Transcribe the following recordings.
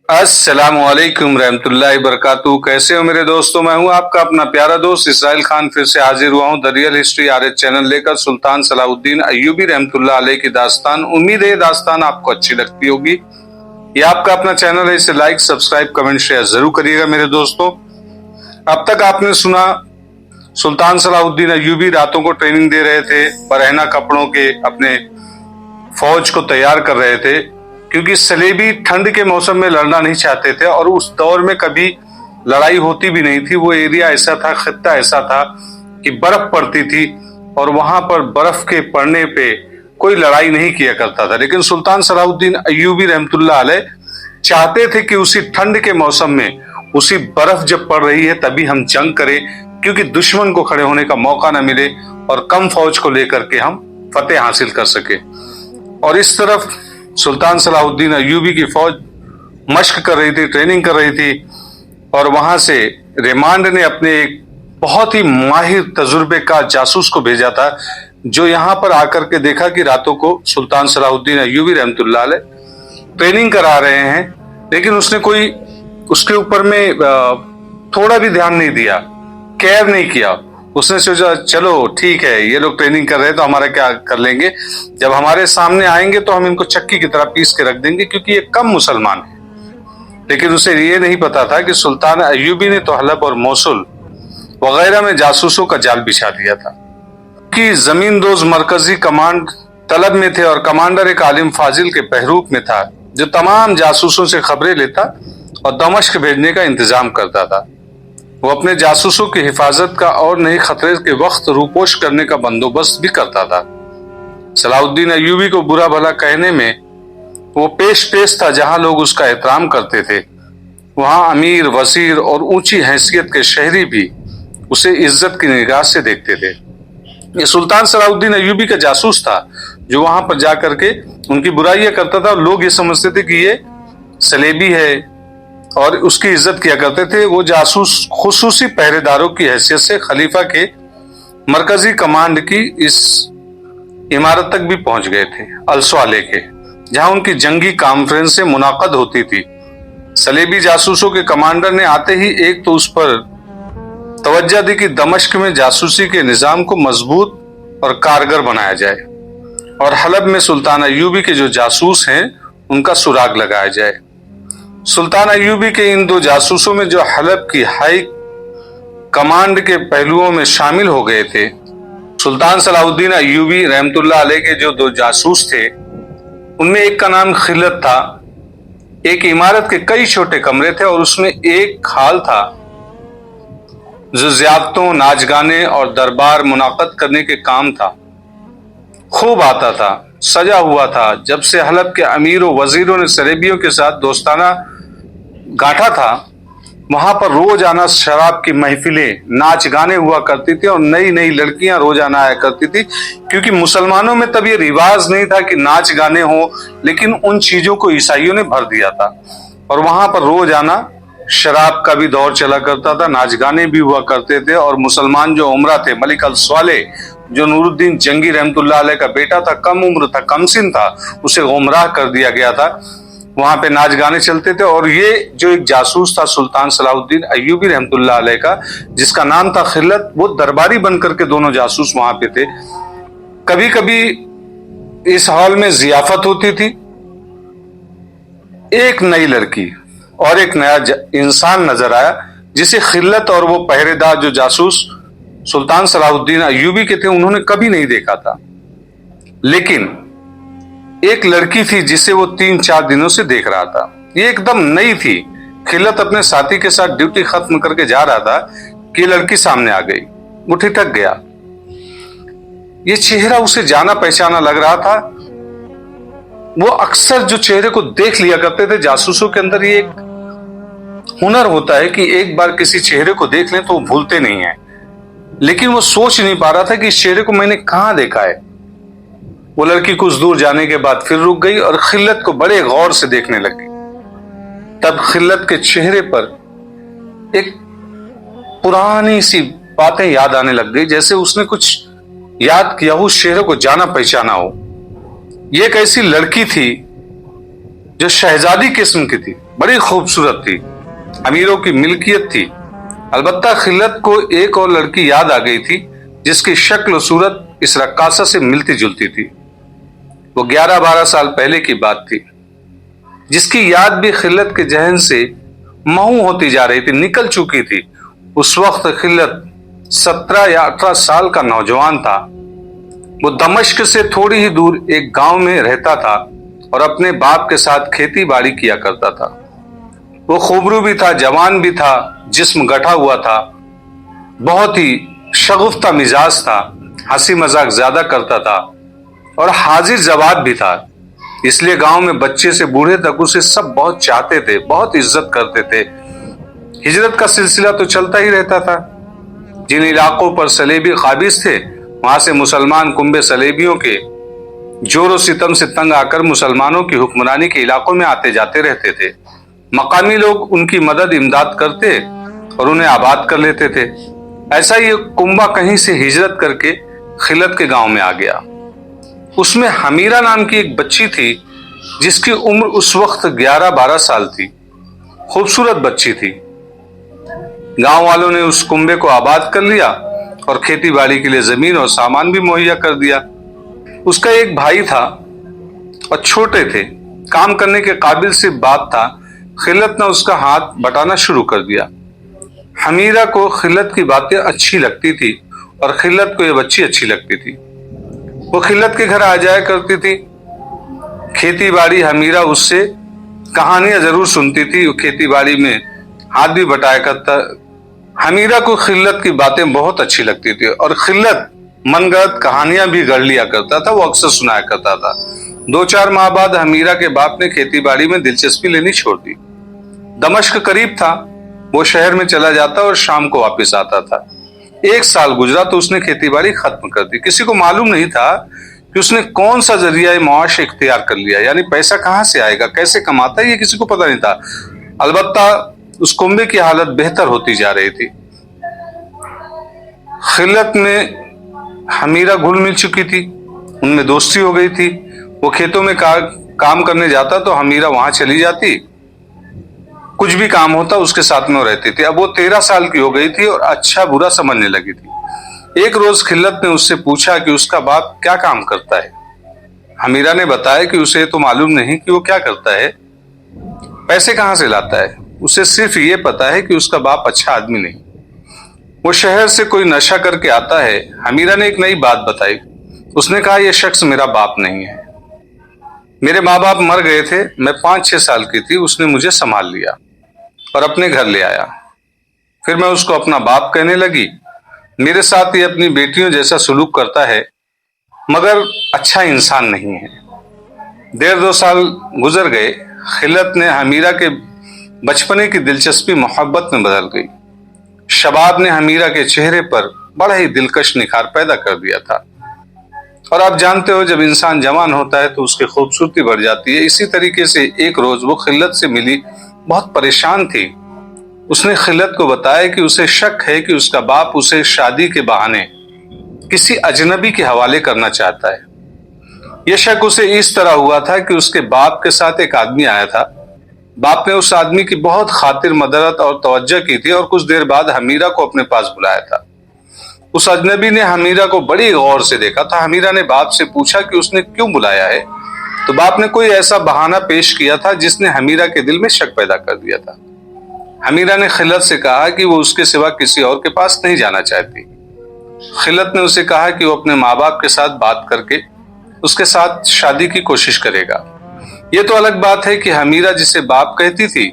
अस्सलामुअलैकुम रहमतुल्लाहि बरकातहू। कैसे हो मेरे दोस्तों? मैं हूं आपका अपना प्यारा दोस्त इसराइल खान, फिर से हाजिर हुआ हूं the real history RH channel लेकर सुल्तान सलाहुद्दीन अय्यूबी रहमतुल्लाह अलैह की दास्तान। उम्मीद है ये दास्तान आपको अच्छी लगती होगी। ये आपका अपना चैनल है, इसे लाइक सब्सक्राइब कमेंट शेयर जरूर करिएगा मेरे दोस्तों। अब तक आपने सुना सुल्तान सलाहुद्दीन अय्यूबी रातों को ट्रेनिंग दे रहे थे, बरहना कपड़ों के अपने फौज को तैयार कर रहे थे, क्योंकि सलेबी ठंड के मौसम में लड़ना नहीं चाहते थे और उस दौर में कभी लड़ाई होती भी नहीं थी। वो एरिया ऐसा था, खित्ता ऐसा था कि बर्फ पड़ती थी और वहां पर बर्फ के पड़ने पे कोई लड़ाई नहीं किया करता था। लेकिन सुल्तान सलाहुद्दीन अय्यूबी रहमतुल्लाह अलैह चाहते थे कि उसी ठंड के मौसम में, उसी बर्फ जब पड़ रही है तभी हम जंग करें, क्योंकि दुश्मन को खड़े होने का मौका न मिले और कम फौज को लेकर के हम फतेह हासिल कर सके। और इस तरफ सुल्तान सलाहुद्दीन अय्यूबी की फौज मश्क कर रही थी, ट्रेनिंग कर रही थी, और वहां से रेमांड ने अपने एक बहुत ही माहिर तजुर्बेकार जासूस को भेजा था, जो यहां पर आकर के देखा कि रातों को सुल्तान सलाहुद्दीन अय्यूबी रहमतुल्लाह अलैह ट्रेनिंग करा रहे हैं, लेकिन उसने कोई उसके ऊपर में थोड़ा भी ध्यान नहीं दिया, केयर नहीं किया। उसने सोचा चलो ठीक है, ये लोग ट्रेनिंग कर रहे हैं तो हमारा क्या कर लेंगे, जब हमारे सामने आएंगे तो हम इनको चक्की की तरह पीस के रख देंगे, क्योंकि ये कम मुसलमान है। लेकिन उसे ये नहीं पता था कि सुल्तान अय्यूबी ने तो हलब और मोसुल वगैरह में जासूसों का जाल बिछा दिया था कि जमींदोज मरकजी कमांड तलब में थे और कमांडर एक आलिम फाजिल के बहरूप में था, जो तमाम जासूसों से खबरें लेता और दमश्क भेजने का इंतजाम करता था। वो अपने जासूसों की हिफाजत का और नई खतरे के वक्त रूपोश करने का बंदोबस्त भी करता था। सलाहुद्दीन अय्यूबी को बुरा भला कहने में वो पेश था। जहां लोग उसका एहतराम करते थे, वहां अमीर, वजीर और ऊंची हैसियत के शहरी भी उसे इज्जत की निगाह से देखते थे। ये सुल्तान सलाहुद्दीन अय्यूबी का जासूस था, जो वहां पर जाकर के उनकी बुराइयां करता था। लोग ये समझते थे कि ये सलेबी है और उसकी इज्जत किया करते थे। वो जासूस खुसूसी पहरेदारों की हैसियत से खलीफा के मरकजी कमांड की इस इमारत तक भी पहुंच गए थे, अलसवाले के, जहां उनकी जंगी कॉन्फ्रेंसें मुनाकद होती थी। सलेबी जासूसों के कमांडर ने आते ही एक तो उस पर तवज्जो दी कि दमश्क में जासूसी के निजाम को मजबूत और कारगर बनाया जाए और हलब में सुल्तान अय्यूबी के जो जासूस हैं उनका सुराग लगाया जाए। सुल्तान अय्यूबी के इन दो जासूसों में जो हलब की हाई कमांड के पहलुओं में शामिल हो गए थे, सुल्तान सलाहुद्दीन अय्यूबी रहमतुल्लाह अलैह के जो दो जासूस थे, उनमें एक का नाम खिलत था। एक इमारत के कई छोटे कमरे थे और उसमें एक हाल था जो ज़ियारतों, नाच गाने और दरबार मुनाकद करने के काम था। खूब आता था, सजा हुआ था। जब से हलब के अमीरों वजीरों ने सलेबियों के साथ दोस्ताना गांठा था, वहां पर रोजाना शराब की महफिलें, नाच गाने हुआ करती थी और नई नई लड़कियां रोजाना आया करती थी, क्योंकि मुसलमानों में तब ये रिवाज नहीं था कि नाच गाने हो, लेकिन उन चीजों को ईसाइयों ने भर दिया था और वहां पर रोजाना शराब का भी दौर चला करता था, नाच गाने भी हुआ करते थे। और मुसलमान जो उमरा थे, मलिक अल-स्वाले, जो नूरुद्दीन जंगी रहमतुल्लाह अलैह का बेटा था, कम उम्र था, कम सिन था, उसे गुमराह कर दिया गया था। वहां पे नाच गाने चलते थे और ये जो एक जासूस था सुल्तान सलाहुद्दीन अय्यूबी रहमतुल्लाह अलैह का, जिसका नाम था खिलत, वो दरबारी बनकर के दोनों जासूस वहां पे थे। कभी कभी इस हॉल में जियाफत होती थी। एक नई लड़की और एक नया इंसान नजर आया, जिसे खिलत और वो पहरेदार जो जासूस सुल्तान सलाहुद्दीन अय्यूबी के थे उन्होंने कभी नहीं देखा था। लेकिन एक लड़की थी जिसे वो 3-4 दिनों से देख रहा था। ये एकदम नई थी। खिलत अपने साथी के साथ ड्यूटी खत्म करके जा रहा था कि लड़की सामने आ गई। वो ठिठक गया। ये चेहरा उसे जाना पहचाना लग रहा था। वो अक्सर जो चेहरे को देख लिया करते थे, जासूसों के अंदर ये एक हुनर होता है कि एक बार किसी चेहरे को देख लें तो वो भूलते नहीं है। लेकिन वो सोच नहीं पा रहा था कि इस चेहरे को मैंने कहां देखा है। वो लड़की कुछ दूर जाने के बाद फिर रुक गई और खिलत को बड़े गौर से देखने लगी। तब खिलत के चेहरे पर एक पुरानी सी बातें याद आने लग गई, जैसे उसने कुछ याद किया हो, उस चेहरे को जाना पहचाना हो। ये एक ऐसी लड़की थी जो शहजादी किस्म की थी, बड़ी खूबसूरत थी, अमीरों की मिल्कियत थी। अलबत्ता खिल्लत को एक और लड़की याद आ गई थी जिसकी शक्ल और सूरत इस रक्कासा से मिलती जुलती थी। वो 11-12 साल पहले की बात थी, जिसकी याद भी खिल्लत के जहन से महू होती जा रही थी, निकल चुकी थी। उस वक्त खिल्लत 17 या 18 साल का नौजवान था। वो दमिश्क से थोड़ी ही दूर एक गांव में रहता था और अपने बाप के साथ खेती बाड़ी किया करता था। वो खूबरू भी था, जवान भी था, जिस्म गठा हुआ था, बहुत ही शगुफ्ता मिजाज था, हंसी मजाक ज्यादा करता था और हाजिर जवाब भी था। इसलिए गांव में बच्चे से बूढ़े तक उसे सब बहुत चाहते थे, बहुत इज्जत करते थे। हिजरत का सिलसिला तो चलता ही रहता था। जिन इलाकों पर सलेबी काबिज थे, वहां से मुसलमान कुंबे सलेबियों के जोरों सितम से तंग आकर मुसलमानों की हुक्मरानी के इलाकों में आते जाते रहते थे। मकामी लोग उनकी मदद इमदाद करते और उन्हें आबाद कर लेते थे। ऐसा ही कुंबा कहीं से हिजरत करके खिलत के गांव में आ गया। उसमें हमीरा नाम की एक बच्ची थी जिसकी उम्र उस वक्त 11-12 साल थी। खूबसूरत बच्ची थी। गांव वालों ने उस कुंबे को आबाद कर लिया और खेती बाड़ी के लिए जमीन और सामान भी मुहैया कर दिया। उसका एक भाई था और छोटे थे, काम करने के काबिल सिर्फ बाप था। खिलत ने उसका हाथ बटाना शुरू कर दिया। हमीरा को खिलत की बातें अच्छी लगती थी और खिलत को यह बच्ची अच्छी लगती थी। वो खिलत के घर आ जाया करती थी। खेती बाड़ी हमीरा उससे कहानियां जरूर सुनती थी। वो खेती बाड़ी में हाथ भी बटाया करता। हमीरा को खिलत की बातें बहुत अच्छी लगती थी और खिलत मनगढ़ंत कहानियां भी गढ़ लिया करता था। वो अक्सर सुनाया करता था। 2-4 माह बाद हमीरा के बाप ने खेती बाड़ी में दिलचस्पी लेनी छोड़ दी। दमिश्क करीब था, वो शहर में चला जाता और शाम को वापस आता था। 1 साल गुजरा तो उसने खेती बाड़ी खत्म कर दी। किसी को मालूम नहीं था कि उसने कौन सा जरिया मुआश इख्तियार कर लिया, यानी पैसा कहां से आएगा, कैसे कमाता है, ये किसी को पता नहीं था। अलबत्ता उस कुंबे की हालत बेहतर होती जा रही थी। खिलत में हमीरा घुल मिल चुकी थी, उनमें दोस्ती हो गई थी। वो खेतों में काम करने जाता तो हमीरा वहां चली जाती। कुछ भी काम होता उसके साथ में वो रहती थी। अब वो 13 साल की हो गई थी और अच्छा बुरा समझने लगी थी। एक रोज खिलत ने उससे पूछा कि उसका बाप क्या काम करता है। हमीरा ने बताया कि उसे तो मालूम नहीं कि वो क्या करता है, पैसे कहां से लाता है। उसे सिर्फ ये पता है कि उसका बाप अच्छा आदमी नहीं, वो शहर से कोई नशा करके आता है। हमीरा ने एक नई बात बताई। उसने कहा, यह शख्स मेरा बाप नहीं है। मेरे माँ बाप मर गए थे, मैं 5-6 साल की थी। उसने मुझे संभाल लिया और अपने घर ले आया। फिर मैं उसको अपना बाप कहने लगी। मेरे साथ ये अपनी बेटियों जैसा सुलूक करता है, मगर अच्छा इंसान नहीं है। 1.5-2 साल गुजर गए। खिलत ने हमीरा के बचपने की दिलचस्पी मोहब्बत में बदल गई। शबाब ने हमीरा के चेहरे पर बड़ा ही दिलकश निखार पैदा कर दिया था। और आप जानते हो, जब इंसान जवान होता है तो उसकी खूबसूरती बढ़ जाती है। इसी तरीके से एक रोज वो खिलत से मिली, बहुत परेशान थी। उसने खिलत को बताया कि उसे शक है कि उसका बाप उसे शादी के बहाने किसी अजनबी के हवाले करना चाहता है। यह शक उसे इस तरह हुआ था कि उसके बाप के साथ एक आदमी आया था। बाप ने उस आदमी की बहुत खातिर मदद और तवज्जो की थी और कुछ देर बाद हमीरा को अपने पास बुलाया था। उस अजनबी ने हमीरा को बड़ी गौर से देखा था। हमीरा ने बाप से पूछा कि उसने क्यों बुलाया है, तो बाप ने कोई ऐसा बहाना पेश किया था जिसने हमीरा के दिल में शक पैदा कर दिया था। हमीरा ने खिलत से कहा कि वो उसके सिवा किसी और के पास नहीं जाना चाहती। खिलत ने उसे कहा कि वो अपने माँ बाप के साथ बात करके उसके साथ शादी की कोशिश करेगा। ये तो अलग बात है कि हमीरा जिसे बाप कहती थी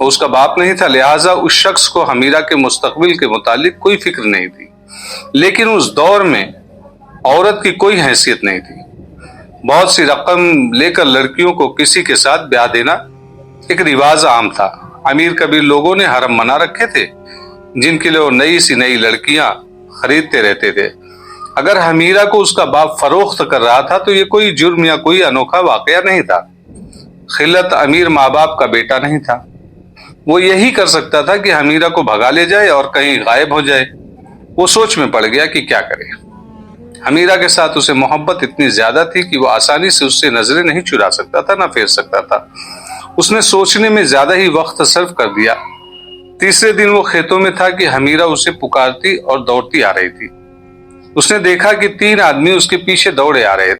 वो उसका बाप नहीं था, लिहाजा उस शख्स को हमीरा के मुस्तकबिल के मुतालिक कोई फिक्र नहीं थी। लेकिन उस दौर में औरत की कोई हैसियत नहीं थी। बहुत सी रकम लेकर लड़कियों को किसी के साथ ब्याह देना एक रिवाज आम था। अमीर कबीर लोगों ने हरम बना रखे थे जिनके लिए वो नई सी नई लड़कियां खरीदते रहते थे। अगर हमीरा को उसका बाप फरोख्त कर रहा था तो ये कोई जुर्म या कोई अनोखा वाकया नहीं था। खिलत अमीर माँ बाप का बेटा नहीं था। वो यही कर सकता था कि हमीरा को भगा ले जाए और कहीं गायब हो जाए। वो सोच में पड़ गया कि क्या करे। हमीरा के साथ उसे मोहब्बत इतनी ज्यादा थी कि वो आसानी से उससे नजरें नहीं चुरा सकता था, ना फेर सकता था। उसने सोचने में ज्यादा ही वक्त सर्व कर दिया। तीसरे दिन वो खेतों में था कि हमीरा उसे पुकारती और दौड़ती आ रही थी। उसने देखा कि 3 आदमी उसके पीछे दौड़े आ रहे थे।